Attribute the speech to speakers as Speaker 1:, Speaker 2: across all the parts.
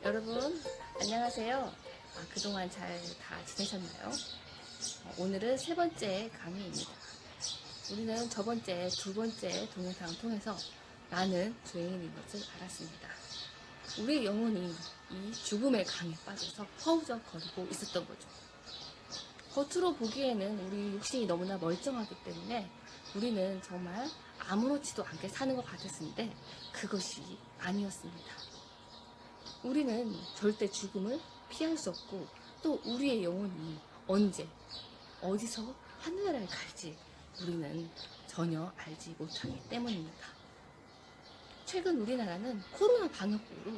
Speaker 1: 여러분 안녕하세요. 그동안 잘 다 지내셨나요? 오늘은 세 번째 강의입니다. 우리는 저번째 두 번째 동영상을 통해서 나는 죄인인 것을 알았습니다. 우리 영혼이 이 죽음의 강에 빠져서 허우적거리고 있었던 거죠. 겉으로 보기에는 우리 육신이 너무나 멀쩡하기 때문에 우리는 정말 아무렇지도 않게 사는 것 같았는데 그것이 아니었습니다. 우리는 절대 죽음을 피할 수 없고 또 우리의 영혼이 언제 어디서 하늘나라에 갈지 우리는 전혀 알지 못하기 때문입니다. 최근 우리나라는 코로나 방역으로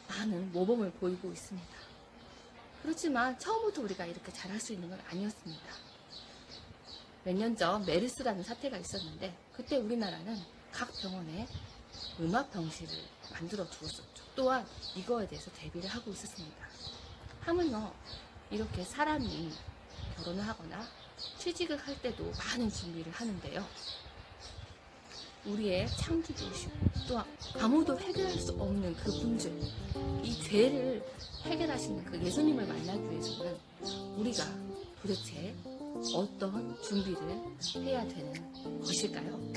Speaker 1: 많은 모범을 보이고 있습니다. 그렇지만 처음부터 우리가 이렇게 잘할 수 있는 건 아니었습니다. 몇 년 전 메르스라는 사태가 있었는데 그때 우리나라는 각 병원에 음압병실을 만들어 두었었죠. 또한 이거에 대해서 대비를 하고 있었습니다. 하물며 이렇게 사람이 결혼을 하거나 취직을 할 때도 많은 준비를 하는데요. 우리의 창조주이시고 또한 아무도 해결할 수 없는 그 문제, 이 죄를 해결하시는 그 예수님을 만나기 위해서는 우리가 도대체 어떤 준비를 해야 되는 것일까요?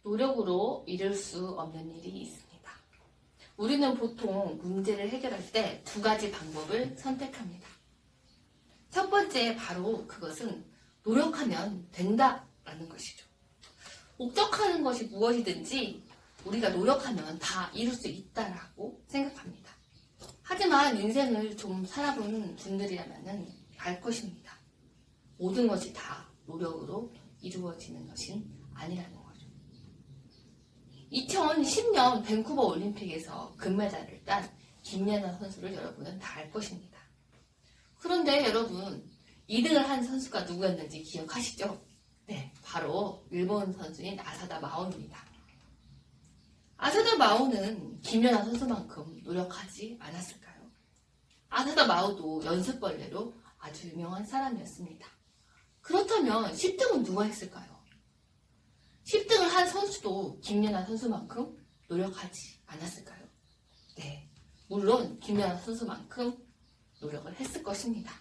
Speaker 1: 노력으로 이룰 수 없는 일이 있습니다. 우리는 보통 문제를 해결할 때 두 가지 방법을 선택합니다. 첫 번째 바로 그것은 노력하면 된다라는 것이죠. 목적하는 것이 무엇이든지 우리가 노력하면 다 이룰 수 있다라고 생각합니다. 하지만 인생을 좀 살아보는 분들이라면 알 것입니다. 모든 것이 다 노력으로 이루어지는 것은 아니라는 거죠. 2010년 밴쿠버 올림픽에서 금메달을 딴 김연아 선수를 여러분은 다 알 것입니다. 그런데 여러분 2등을 한 선수가 누구였는지 기억하시죠? 네, 바로 일본 선수인 아사다 마오입니다. 아사다 마오는 김연아 선수만큼 노력하지 않았을까요? 아사다 마오도 연습벌레로 아주 유명한 사람이었습니다. 그렇다면 10등은 누가 했을까요? 10등을 한 선수도 김연아 선수만큼 노력하지 않았을까요? 네, 물론 김연아 선수만큼 노력을 했을 것입니다.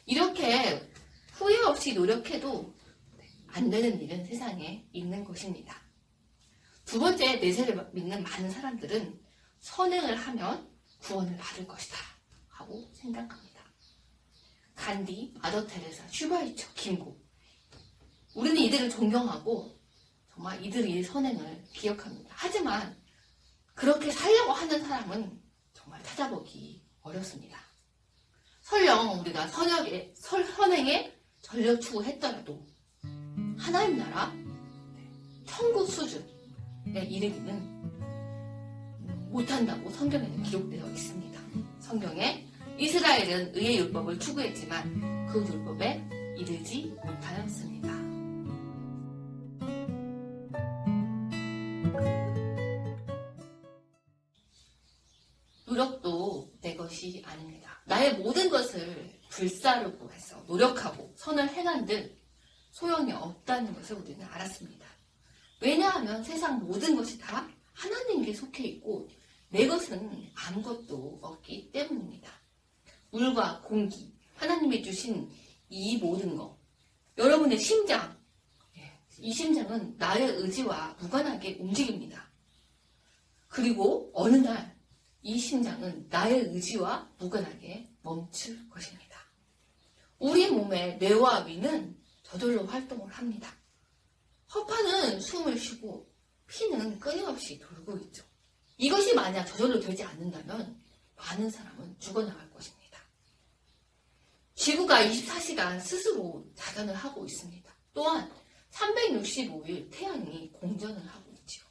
Speaker 1: 이렇게 후회 없이 노력해도 안 되는 일은 세상에 있는 것입니다. 두 번째, 내세를 믿는 많은 사람들은 선행을 하면 구원을 받을 것이다 하고 생각합니다. 간디, 마더 테레사, 슈바이처, 김구, 우리는 이들을 존경하고 정말 이들의 선행을 기억합니다. 하지만 그렇게 살려고 하는 사람은 정말 찾아보기 어렵습니다. 설령 우리가 선행에 전력 추구했더라도 하나님 나라 천국 수준에 이르기는 못한다고 성경에는 기록되어 있습니다. 성경에 이스라엘은 의의 율법을 추구했지만 그 율법에 이르지 못하였습니다. 노력도 내 것이 아닙니다. 나의 모든 것을 불사르고 해서 노력하고 선을 행한들 소용이 없다는 것을 우리는 알았습니다. 왜냐하면 세상 모든 것이 다 하나님께 속해 있고 내 것은 아무것도 없기 때문입니다. 물과 공기, 하나님이 주신 이 모든 것, 여러분의 심장, 이 심장은 나의 의지와 무관하게 움직입니다. 그리고 어느 날 이 심장은 나의 의지와 무관하게 멈출 것입니다. 우리 몸의 뇌와 위는 저절로 활동을 합니다. 허파는 숨을 쉬고 피는 끊임없이 돌고 있죠. 이것이 만약 저절로 되지 않는다면 많은 사람은 죽어나갈 것입니다. 지구가 24시간 스스로 자전을 하고 있습니다. 또한 365일 태양이 공전을 하고 있죠.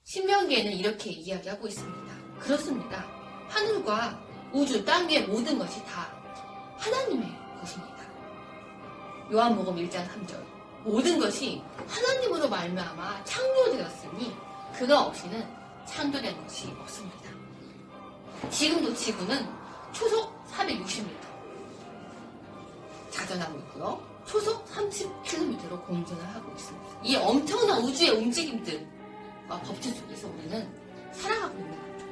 Speaker 1: 신명기에는 이렇게 이야기하고 있습니다. 그렇습니다. 하늘과 우주, 땅 위의 모든 것이 다 하나님의 것입니다. 요한복음 1장 3절, 모든 것이 하나님으로 말미암아 창조되었으니 그가 없이는 창조된 것이 없습니다. 지금도 지구는 초속 460m 자전하고 있고요. 초속 30km로 공전을 하고 있습니다. 이 엄청난 우주의 움직임들과 법칙 속에서 우리는 살아가고 있는 거죠.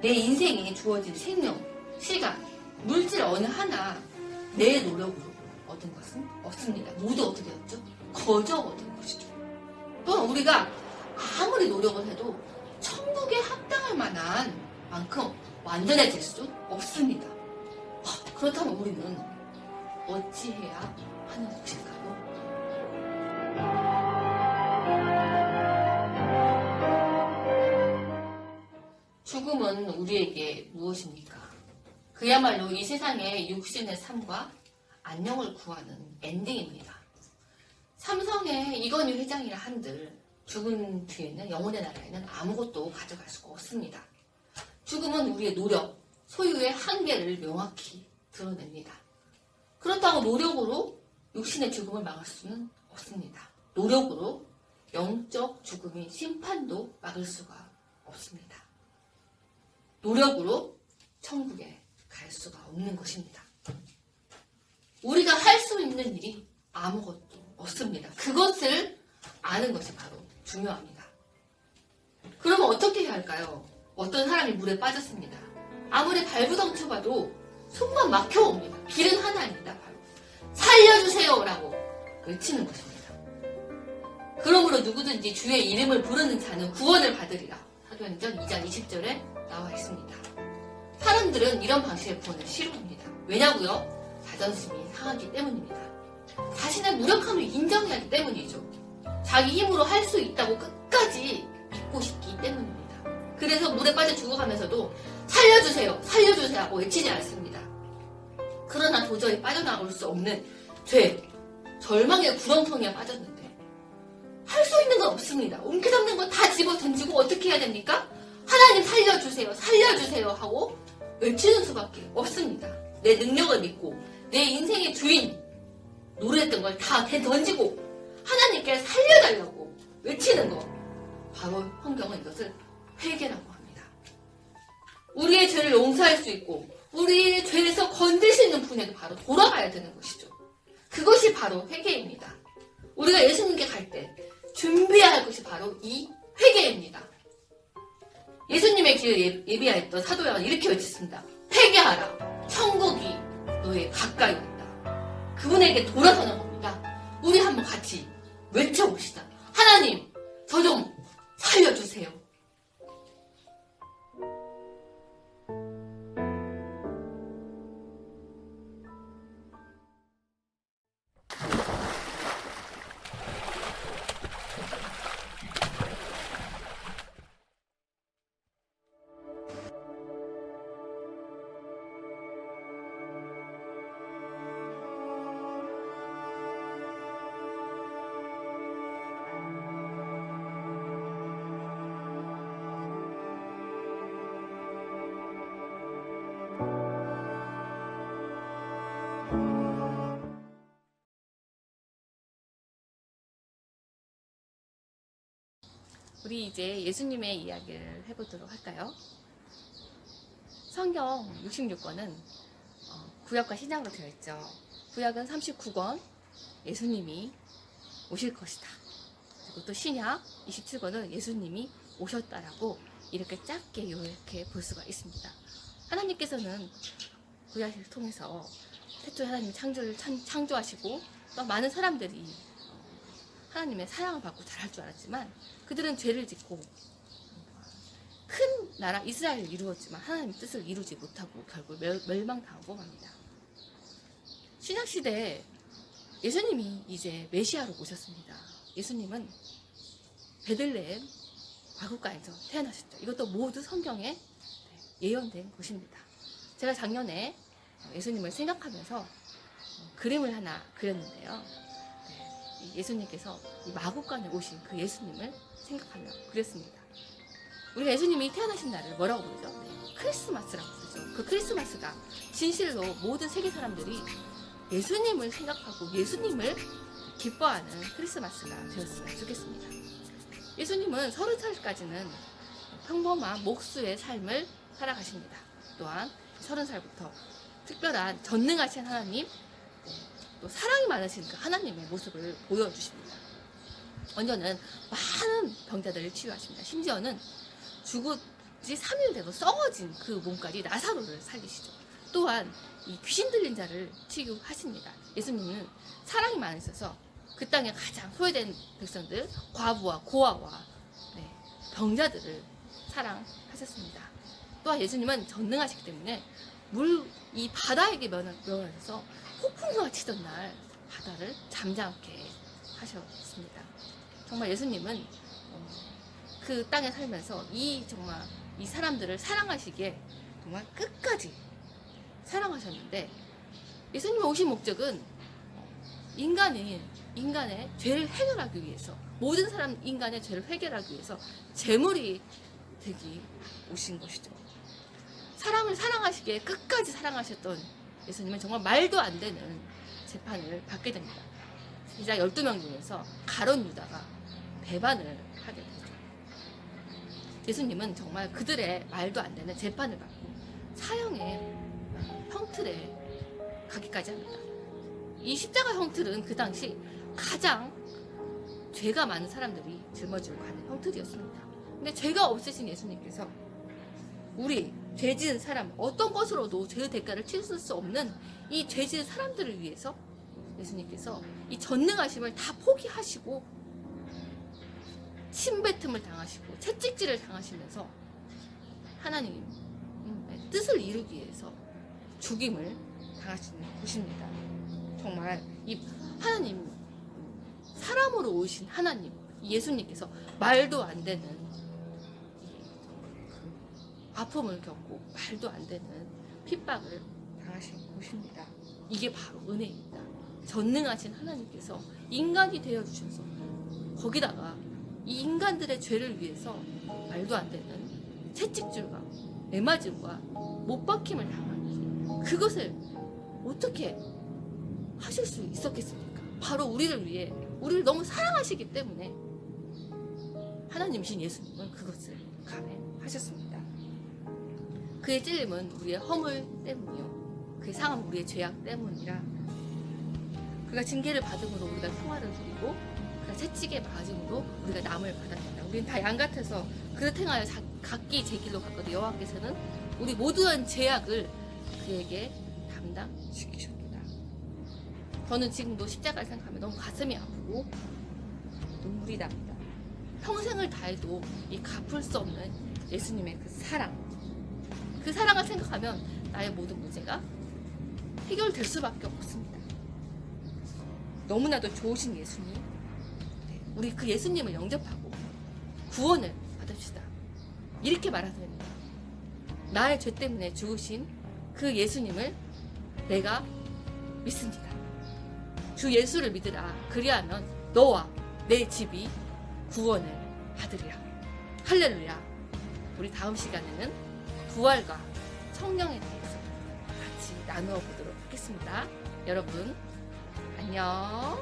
Speaker 1: 내 인생에 주어진 생명, 시간, 물질 어느 하나 내 노력으로 얻은 것은 없습니다. 모두 어떻게 되었죠? 거저 얻은 것이죠. 또한 우리가 아무리 노력을 해도 천국에 합당할 만한 만큼 완전해질 수 없습니다. 그렇다면 우리는 어찌해야 하는 것일까요? 죽음은 우리에게 무엇입니까? 그야말로 이 세상의 육신의 삶과 안녕을 구하는 엔딩입니다. 삼성의 이건희 회장이라 한들 죽은 뒤에는 영혼의 나라에는 아무것도 가져갈 수가 없습니다. 죽음은 우리의 노력, 소유의 한계를 명확히 드러냅니다. 그렇다고 노력으로 육신의 죽음을 막을 수는 없습니다. 노력으로 영적 죽음인 심판도 막을 수가 없습니다. 노력으로 천국에 갈 수가 없는 것입니다. 우리가 할 수 있는 일이 아무것도 없습니다. 그것을 아는 것이 바로 중요합니다. 그러면 어떻게 해야 할까요? 어떤 사람이 물에 빠졌습니다. 아무리 발부덩쳐봐도 손만 막혀옵니다. 길은 하나입니다. 바로 살려주세요 라고 외치는 것입니다. 그러므로 누구든지 주의 이름을 부르는 자는 구원을 받으리라. 사도행전 2장 20절에 나와 있습니다. 사람들은 이런 방식의 구원을 싫어합니다. 왜냐고요? 자존심이 상하기 때문입니다. 자신의 무력함을 인정해야 하기 때문이죠. 자기 힘으로 할 수 있다고 끝까지 믿고 싶기 때문입니다. 그래서 물에 빠져 죽어가면서도 살려주세요, 살려주세요 하고 외치지 않습니다. 그러나 도저히 빠져나올 수 없는 죄, 절망의 구렁텅이에 빠졌는데 할 수 있는 건 없습니다. 옮겨잡는 건 다 집어 던지고 어떻게 해야 됩니까? 하나님 살려주세요, 살려주세요 하고 외치는 수밖에 없습니다. 내 능력을 믿고 내 인생의 주인 노래했던 걸 다 던지고 하나님께 살려달라고 외치는 거, 바로 성경은 이것을 회개라고 합니다. 우리의 죄를 용서할 수 있고 우리의 죄에서 건질 수 있는 분에게 바로 돌아가야 되는 것이죠. 그것이 바로 회개입니다. 우리가 예수님께 갈 때 준비해야 할 것이 바로 이 회개입니다. 예수님의 길을 예비하였던 사도 요한은 이렇게 외쳤습니다. 회개하라, 천국이 너의 가까이 왔다. 그분에게 돌아서는 겁니다. 우리 한번 같이 외쳐봅시다. 하나님, 저 좀 살려주세요. 우리 이제 예수님의 이야기를 해보도록 할까요? 성경 66권은 구약과 신약으로 되어 있죠. 구약은 39권 예수님이 오실 것이다. 그리고 또 신약 27권은 예수님이 오셨다라고 이렇게 짧게 이렇게 볼 수가 있습니다. 하나님께서는 구약을 통해서 태초에 하나님이 창조를 창조하시고 또 많은 사람들이 하나님의 사랑을 받고 자랄 줄 알았지만 그들은 죄를 짓고 큰 나라 이스라엘을 이루었지만 하나님의 뜻을 이루지 못하고 결국 멸망당하고 맙니다. 신약시대에 예수님이 이제 메시아로 오셨습니다. 예수님은 베들레헴 과국가에서 태어나셨죠. 이것도 모두 성경에 예언된 것입니다. 제가 작년에 예수님을 생각하면서 그림을 하나 그렸는데요. 예수님께서 이 마국간에 오신 그 예수님을 생각하며 그렸습니다. 우리가 예수님이 태어나신 날을 뭐라고 부르죠? 크리스마스라고 부르죠. 그 크리스마스가 진실로 모든 세계 사람들이 예수님을 생각하고 예수님을 기뻐하는 크리스마스가 되었으면 좋겠습니다. 예수님은 30살까지는 평범한 목수의 삶을 살아가십니다. 또한 30살부터 특별한 전능하신 하나님, 또 사랑이 많으신 그 하나님의 모습을 보여주십니다. 먼저는 많은 병자들을 치유하십니다. 심지어는 죽은지 3일 되고 썩어진 그 몸까지 나사로를 살리시죠. 또한 이 귀신 들린 자를 치유하십니다. 예수님은 사랑이 많으셔서 그 땅에 가장 소외된 백성들, 과부와 고아와 병자들을 사랑하셨습니다. 또한 예수님은 전능하시기 때문에 이 바다에게 명하셔서 폭풍우가 치던 날 바다를 잠잠케 하셨습니다. 정말 예수님은 그 땅에 살면서 정말 이 사람들을 사랑하시기에 정말 끝까지 사랑하셨는데, 예수님이 오신 목적은 인간의 죄를 해결하기 위해서, 모든 인간의 죄를 해결하기 위해서 제물이 되기 오신 것이죠. 사람을 사랑하시기에 끝까지 사랑하셨던 예수님은 정말 말도 안 되는 재판을 받게 됩니다. 이자 12명 중에서 가룟 유다가 배반을 하게 되죠. 예수님은 정말 그들의 말도 안 되는 재판을 받고 사형의 형틀에 가기까지 합니다. 이 십자가 형틀은 그 당시 가장 죄가 많은 사람들이 짊어지고 가는 형틀이었습니다. 근데 죄가 없으신 예수님께서 우리 죄 지은 사람, 어떤 것으로도 죄의 대가를 치를 수 없는 이 죄 지은 사람들을 위해서 예수님께서 이 전능하심을 다 포기하시고 침뱉음을 당하시고 채찍질을 당하시면서 하나님의 뜻을 이루기 위해서 죽임을 당하시는 것입니다. 정말 이 하나님, 사람으로 오신 하나님 예수님께서 말도 안 되는 아픔을 겪고 말도 안 되는 핍박을 당하신 것입니다. 이게 바로 은혜입니다. 전능하신 하나님께서 인간이 되어주셔서 거기다가 이 인간들의 죄를 위해서 말도 안 되는 채찍질과 매맞음과 못박힘을 당하는 그것을 어떻게 하실 수 있었겠습니까? 바로 우리를 위해, 우리를 너무 사랑하시기 때문에 하나님이신 예수님은 그것을 감행하셨습니다. 그의 찔림은 우리의 허물 때문이요, 그의 상함은 우리의 죄악 때문이라. 그가 징계를 받음으로 우리가 평화를 누리고 그가 채찍에 맞음으로 우리가 남을 받았다. 우리는 다 양 같아서 그릇 행하여 각기 제 길로 갔거든 여호와께서는 우리 모두의 죄악을 그에게 담당시키셨도다. 저는 지금도 십자가를 생각하면 너무 가슴이 아프고 눈물이 납니다. 평생을 다해도 이 갚을 수 없는 예수님의 그 사랑을 생각하면 나의 모든 문제가 해결될 수밖에 없습니다. 너무나도 좋으신 예수님, 우리 그 예수님을 영접하고 구원을 받읍시다. 이렇게 말하면 됩니다. 나의 죄 때문에 죽으신 그 예수님을 내가 믿습니다. 주 예수를 믿으라. 그리하면 너와 내 집이 구원을 받으리라. 할렐루야. 우리 다음 시간에는 부활과 성령에 대해서 같이 나누어 보도록 하겠습니다. 여러분 안녕.